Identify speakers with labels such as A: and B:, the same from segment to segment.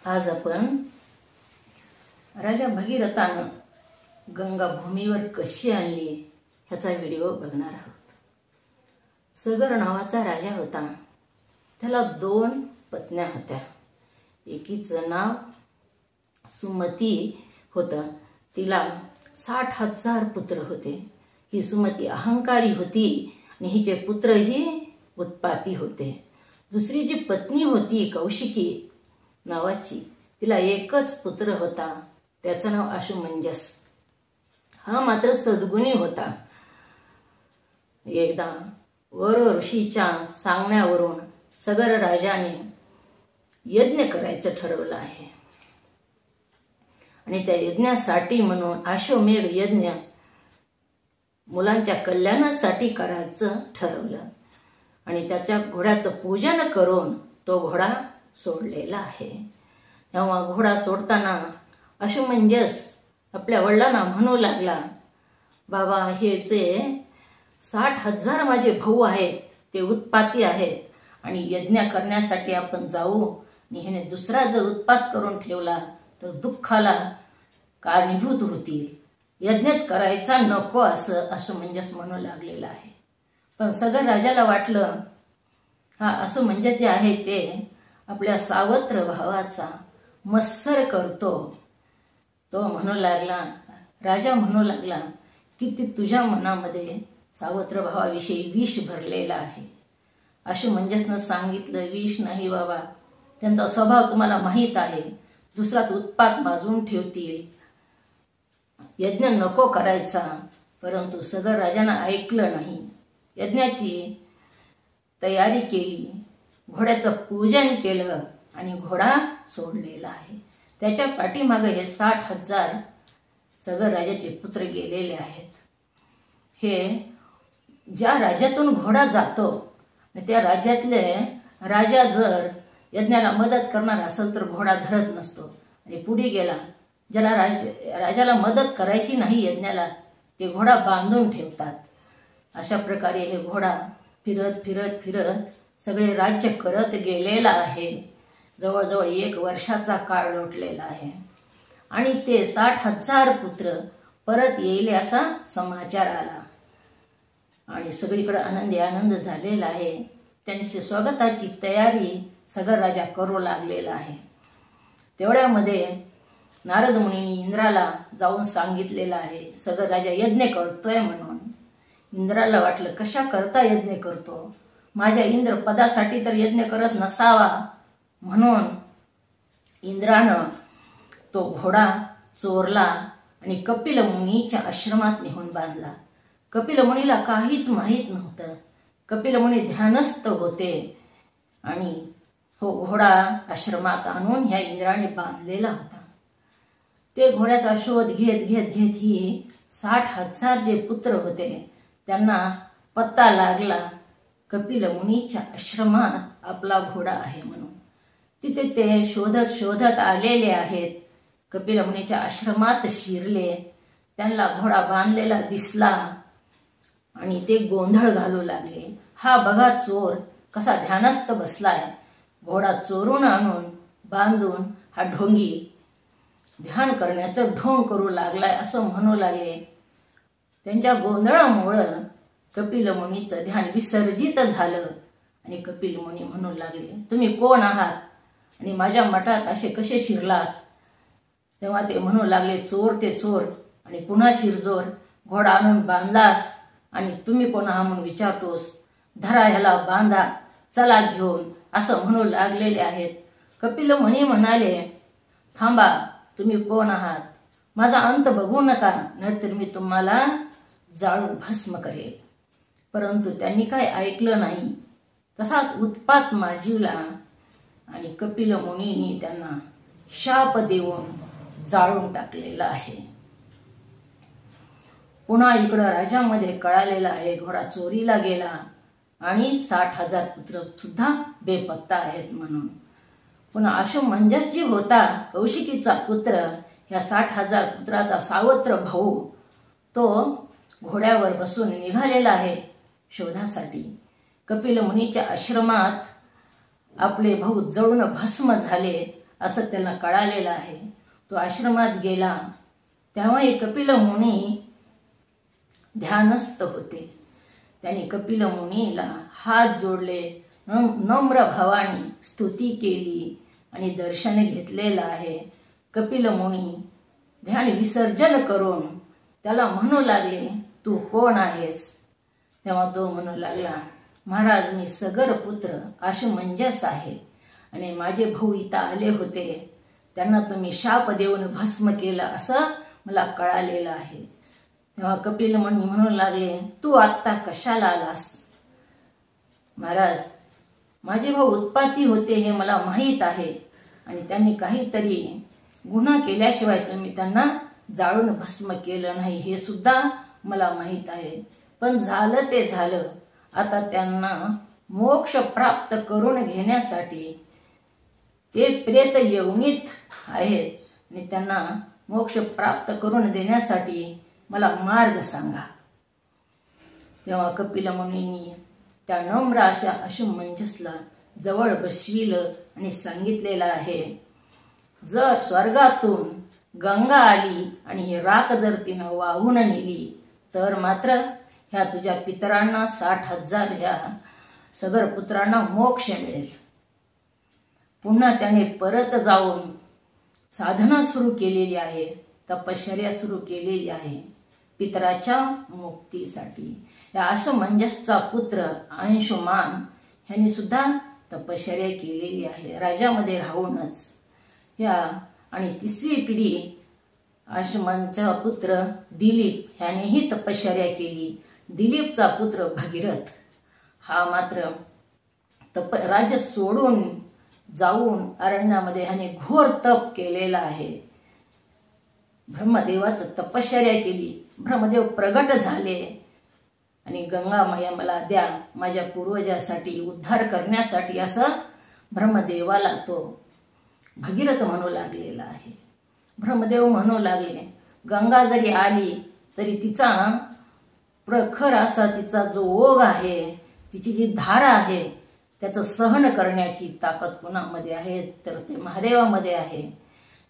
A: आज आपण राजा भगीरथानं गंगा भूमीवर कशी आणली ह्याचा व्हिडिओ बघणार आहोत। सगर नावाचा राजा होता। त्याला 2 पत्न्या होत्या। एकीचं नाव सुमती होतं। तिला 60,000 पुत्र होते। ही सुमती अहंकारी होती आणि हिचे पुत्रही उत्पाती होते। दुसरी जी पत्नी होती कौशिकी नावाची, तिला एकच पुत्र होता, त्याचं नाव आशुमंजस। हा मात्र सद्गुणी होता। एकदा वर ऋषीच्या सांगण्यावरून सगर राजाने यज्ञ करायचं ठरवलं आहे आणि त्या यज्ञासाठी म्हणून अश्वमेध यज्ञ मुलांच्या कल्याणासाठी करायचं ठरवलं आणि त्याच्या घोड्याचं पूजन करून तो घोडा सोडलेला आहे। तेव्हा घोडा सोडताना आशुमंजस आपल्या वडिलांना म्हणू लागला, बाबा हे जे 60,000 माझे भाऊ आहेत ते उत्पाती आहेत आणि यज्ञ करण्यासाठी आपण जाऊ आणि ह्याने दुसरा जर उत्पात करून ठेवला तर दुःखाला कारणीभूत होतील। यज्ञच करायचा नको असं आशुमंजस म्हणू लागलेला आहे। पण सगर राजाला वाटलं हा आशुमंजस जे आहे ते आपल्या सावत्र भावाचा मत्सर करतो। तो म्हणू लागला, राजा म्हणू लागला की ती तुझ्या मनामध्ये सावत्र भावाविषयी विष भरलेला आहे। आशुमंजसनं सांगितलं, विष नाही बाबा, त्यांचा स्वभाव तुम्हाला माहीत आहे, दुसराच उत्पात माजून ठेवतील, यज्ञ नको करायचा। परंतु सगर राजानं ऐकलं नाही। यज्ञाची तयारी केली, घोड्याचं पूजन केलं आणि घोडा सोडलेला आहे। त्याच्या पाठीमागे हे 60,000 सगर राजाचे पुत्र गेलेले आहेत। हे ज्या राज्यातून घोडा जातो त्या राज्यातले राजा जर यज्ञाला मदत करणार असेल तर घोडा धरत नसतो आणि पुढे गेला, ज्याला राजाला मदत करायची नाही यज्ञाला ते घोडा बांधून ठेवतात। अशा प्रकारे हे घोडा फिरत फिरत फिरत सगळे राज्य करत गेलेला आहे। जवळजवळ 1 वर्षाचा काळ लोटलेला आहे आणि ते 60,000 पुत्र परत येईल असा समाचार आला आणि सगळीकडे आनंदी आनंद झालेला आहे। त्यांची स्वागताची तयारी सगर राजा करू लागलेला आहे। तेवढ्यामध्ये नारद मुनींनी इंद्राला जाऊन सांगितलेलं आहे सगर राजा यज्ञ करतोय म्हणून। इंद्राला वाटलं कशा करता यज्ञ करतो, माझ्या इंद्र पदासाठी तर यज्ञ करत नसावा, म्हणून इंद्रानं तो घोडा चोरला आणि कपिल मुनीच्या आश्रमात नेऊन बांधला। कपिल मुनीला काहीच माहीत नव्हतं। कपिल मुनी ध्यानस्थ होते आणि हो घोडा आश्रमात आणून ह्या इंद्राने बांधलेला होता। ते घोड्याचा शोध घेत घेत घेत ही 60,000 जे पुत्र होते त्यांना पत्ता लागला कपिल मुनीच्या आश्रमात आपला घोडा आहे म्हणून। तिथे ते शोधत शोधत आलेले आहेत। कपिल मुनीच्या आश्रमात शिरले, त्यांना घोडा बांधलेला दिसला आणि ते गोंधळ घालू लागले। हा बघा चोर कसा ध्यानस्थ बसलाय, घोडा चोरून आणून बांधून हा ढोंगी ध्यान करण्याचं ढोंग करू लागलाय असं म्हणू लागले। त्यांच्या गोंधळामुळं कपिल मुनीचं ध्यान विसर्जित झालं आणि कपिल मुनी म्हणू लागले, तुम्ही कोण आहात आणि माझ्या मठात असे कसे शिरलात? तेव्हा ते म्हणू लागले, चोर ते चोर आणि पुन्हा शिरजोर, घोडा आणून बांधलास आणि तुम्ही कोण आहात म्हणून विचारतोस, धरा ह्याला बांधा, चला घेऊन, असं म्हणू लागलेले आहेत। कपिल मुनी म्हणाले, थांबा, तुम्ही कोण आहात, माझा अंत बघू नका, नाहीतर मी तुम्हाला जाळून भस्म करेल। परंतु त्यांनी काय ऐकलं नाही। तसाच उत्पात माजीवला आणि कपिल मुनींनी त्यांना शाप देऊन जाळून टाकलेला आहे। पुन्हा इकडं राज्यामध्ये कळालेला आहे घोडा चोरीला गेला आणि 60,000 पुत्र सुद्धा बेपत्ता आहेत म्हणून। पुन्हा आशुमंजस जी होता कौशिकीचा पुत्र, या 60,000 पुत्राचा सावत्र भाऊ, तो घोड्यावर बसून निघालेला आहे शोधासाठी। कपिल मुनीच्या आश्रमात आपले भाऊ जळून भस्म झाले असं त्याला कळालेलं आहे. तो आश्रमात गेला तेव्हाही कपिल मुनी ध्यानस्थ होते. त्यांनी कपिल मुनीला हात जोडले, नम्र भावाने स्तुती केली आणि दर्शन घेतलेलं आहे. कपिल मुनी ध्यान विसर्जन करून त्याला म्हणू लागले, तू कोण आहेस? तेव्हा तो म्हणू लागला, महाराज मी सगर पुत्र आशुमंजस आहे आणि माझे भाऊ इथं आले होते, त्यांना तुम्ही शाप देऊन भस्म केलं असं मला कळालेलं आहे. तेव्हा कपिल मुनी म्हणू लागले, तू आत्ता कशाला आलास? महाराज माझे भाऊ उत्पाती होते हे मला माहीत आहे आणि त्यांनी काहीतरी गुन्हा केल्याशिवाय तुम्ही त्यांना जाळून भस्म केलं नाही हे सुद्धा मला माहीत आहे. पण झालं ते झालं. आता त्यांना मोक्ष प्राप्त करून घेण्यासाठी ते प्रेत योनीत आहेत आणि त्यांना मोक्ष प्राप्त करून देण्यासाठी मला मार्ग सांगा. तेव्हा कपिल मुनींनी त्या नम्र अशा आशुमंजसला जवळ बसविलं आणि सांगितलेलं आहे, जर स्वर्गातून गंगा आली आणि ही राख जर तिनं वाहून नेली तर मात्र ह्या तुझ्या पितरांना 60,000 ह्या सगर पुत्रांना मोक्ष मिळेल. पुन्हा त्याने परत जाऊन साधना सुरू केलेली आहे, तपश्चर्या सुरू केलेली आहे पितराच्या मुक्तीसाठी. या आशुमंजसचा पुत्र अंशुमान ह्यांनी सुद्धा तपश्चर्या केलेली आहे राजामध्ये राहूनच. या आणि तिसरी पिढी अंशुमानचा पुत्र दिलीप ह्यानेही तपश्चर्या केली. दिलीपचा पुत्र भगीरथ हा मात्र राज्य सोडून जाऊन अरण्यामध्ये ह्याने घोर तप केलेला आहे. ब्रह्मदेवाचं तपश्चर्या केली. ब्रह्मदेव प्रगट झाले आणि गंगा माया मला द्या माझ्या पूर्वजासाठी उद्धार करण्यासाठी असं ब्रह्मदेवाला तो भगीरथ म्हणू लागलेला आहे. ब्रह्मदेव म्हणू लागले, गंगा जरी आली तरी तिचा प्रखर असा तिचा जो ओघ आहे, तिची जी धारा आहे, त्याचं सहन करण्याची ताकद कुणामध्ये आहे तर ते महादेवामध्ये आहे.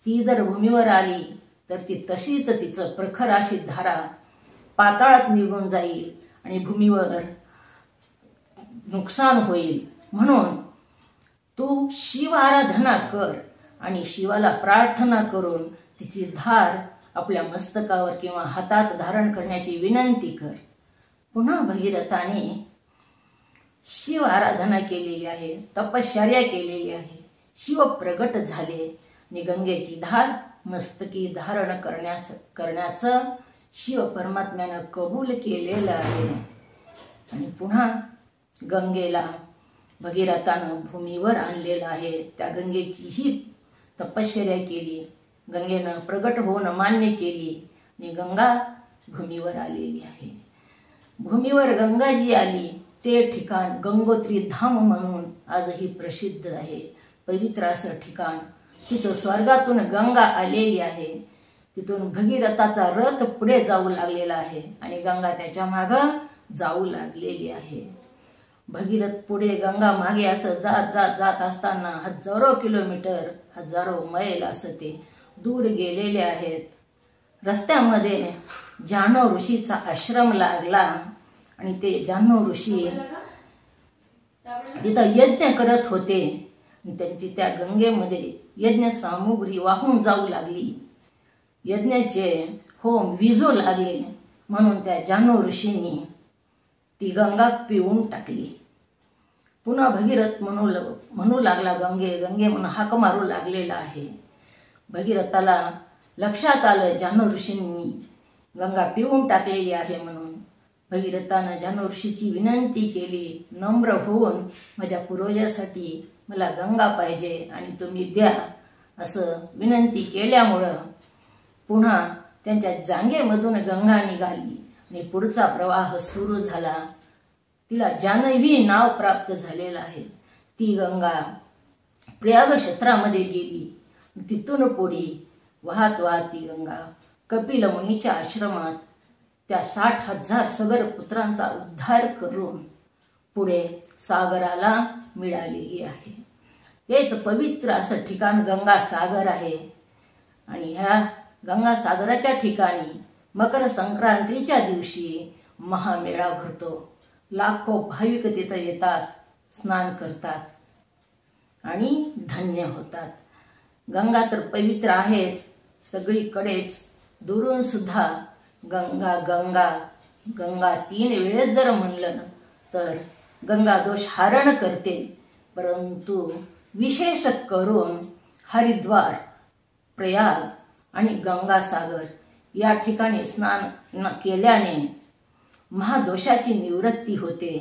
A: ती जर भूमीवर आली तर ती तशीच तिचं प्रखर अशी धारा पाताळात निघून जाईल आणि भूमीवर नुकसान होईल. म्हणून तू शिव आराधना कर आणि शिवाला प्रार्थना करून तिची धार आपल्या मस्तकावर किंवा हातात धारण करण्याची विनंती कर. पुन्हा भगीरथाने शिव आराधना केलेली आहे, तपश्चर्या केलेली आहे. शिव प्रगट झाले आणि गंगेची धार मस्तकी धारण करण्याचं शिव परमात्म्यानं कबूल केलेलं आहे. आणि पुन्हा गंगेला भगीरथानं भूमीवर आणलेलं आहे. त्या गंगेचीही तपश्चर्या केली, गंगेनं प्रगट होऊन मान्य केली आणि गंगा भूमीवर आलेली आहे. भूमीवर गंगा जी आली ते ठिकाण गंगोत्री धाम म्हणून आजही प्रसिद्ध आहे. पवित्र असं ठिकाण. तिथं स्वर्गातून गंगा आलेली आहे. तिथून भगीरथाचा रथ पुढे जाऊ लागलेला आहे आणि गंगा त्याच्या मागं जाऊ लागलेली आहे. भगीरथ पुढे गंगा मागे असं जात जात जात असताना हजारो किलोमीटर, हजारो मैल असं ते दूर गेलेले आहेत. रस्त्यामध्ये जान्हव ऋषीचा आश्रम लागला आणि ते जान्हव ऋषी तिथं यज्ञ करत होते. त्यांची त्या गंगेमध्ये यज्ञ सामुग्री वाहून जाऊ लागली. यज्ञाचे होम विझू लागले म्हणून त्या जान्हव ऋषींनी ती गंगा पिऊन टाकली. पुन्हा भगीरथ म्हणू लागला गंगे गंगे म्हणून हाक मारू लागलेला आहे. भगीरथाला लक्षात आलं जान्हव ऋषींनी गंगा पिऊन टाकलेली आहे म्हणून. भगीरथानं जान्हव ऋषीची विनंती केली, नम्र होऊन माझ्या पूर्वजासाठी मला गंगा पाहिजे आणि तुम्ही द्या असं विनंती केल्यामुळं पुन्हा त्यांच्या जांघेमधून गंगा निघाली आणि पुढचा प्रवाह सुरू झाला. तिला जान्हवी नाव प्राप्त झालेलं आहे. ती गंगा प्रयाग क्षेत्रामध्ये गेली. तिथून पुढे वाहत वाहत ती गंगा कपिल मुनीच्या आश्रमात त्या 60,000 सगर पुत्रांचा उद्धार करून पुढे सागराला मिळालेली आहे. हेच पवित्र असं ठिकाण गंगासागर आहे। आणि ह्या गंगासागराच्या ठिकाणी मकर संक्रांतीच्या दिवशी महामेळा भरतो। लाखो भाविक तिथं येतात, स्नान करतात आणि धन्य होतात। गंगा तर पवित्र आहेच, सगळीकडेच दुरून सुद्धा गंगा गंगा गंगा 3 वेळेस जर म्हणलं तर गंगा दोष हरण करते। परंतु विशेष करून हरिद्वार, प्रयाग आणि गंगासागर या ठिकाणी स्नान केल्याने महादोषाची निवृत्ती होते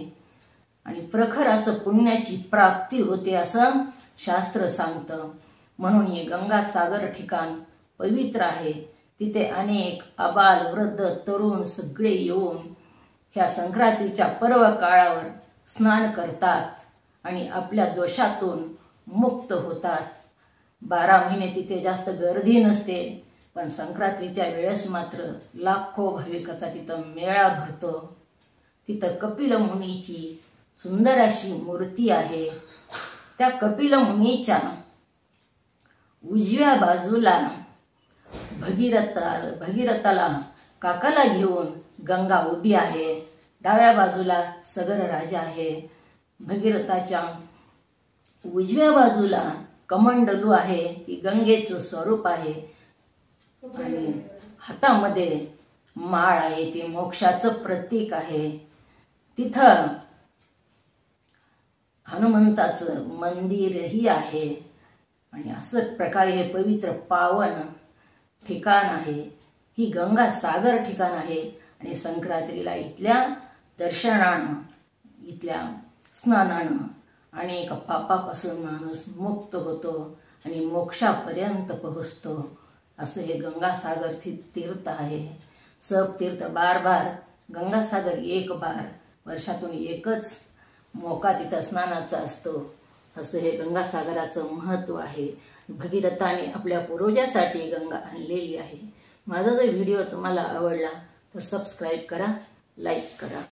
A: आणि प्रखर असं पुण्याची प्राप्ती होते असं शास्त्र सांगतं। म्हणून हे गंगासागर ठिकाण पवित्र आहे। तिथे अनेक आबाल वृद्ध तरुण सगळे येऊन ह्या संक्रांतीच्या पर्व काळावर स्नान करतात आणि आपल्या दोषातून मुक्त होतात। 12 महिने तिथे जास्त गर्दी नसते, पण संक्रांतीच्या वेळेस मात्र लाखो भाविकाचा तिथं मेळा भरतो। तिथं कपिल मुनीची सुंदर अशी मूर्ती आहे। त्या कपिल मुनीच्या उजव्या बाजूला भगीरथाला काकाला घेऊन गंगा उभी आहे। डाव्या बाजूला सगर राजा आहे। भगीरथाच्या उजव्या बाजूला कमंडलू आहे, ती गंगेचं स्वरूप आहे आणि हातामध्ये माळ आहे, ती मोक्षाचं प्रतीक आहे। तिथं हनुमंताचं मंदिरही आहे आणि असं प्रकारे हे पवित्र पावन ठिकाण आहे। ही गंगासागर ठिकाण आहे आणि संक्रांतीला इथल्या दर्शनानं, इथल्या स्नानानं अनेक पापापासून माणूस मुक्त होतो आणि मोक्षापर्यंत पोहोचतो। असं हे गंगासागर तीर्थ आहे। सब तीर्थ बार बार, गंगासागर एक बार, वर्षातून एकच मोका तिथं स्नानाचा असतो। असं हे गंगासागराचं महत्त्व आहे। भगीरथाने आपल्या पूर्वजासाठी गंगा आणलेली आहे। माझा जर व्हिडिओ तुम्हाला आवडला तर सबस्क्राईब करा, लाईक करा।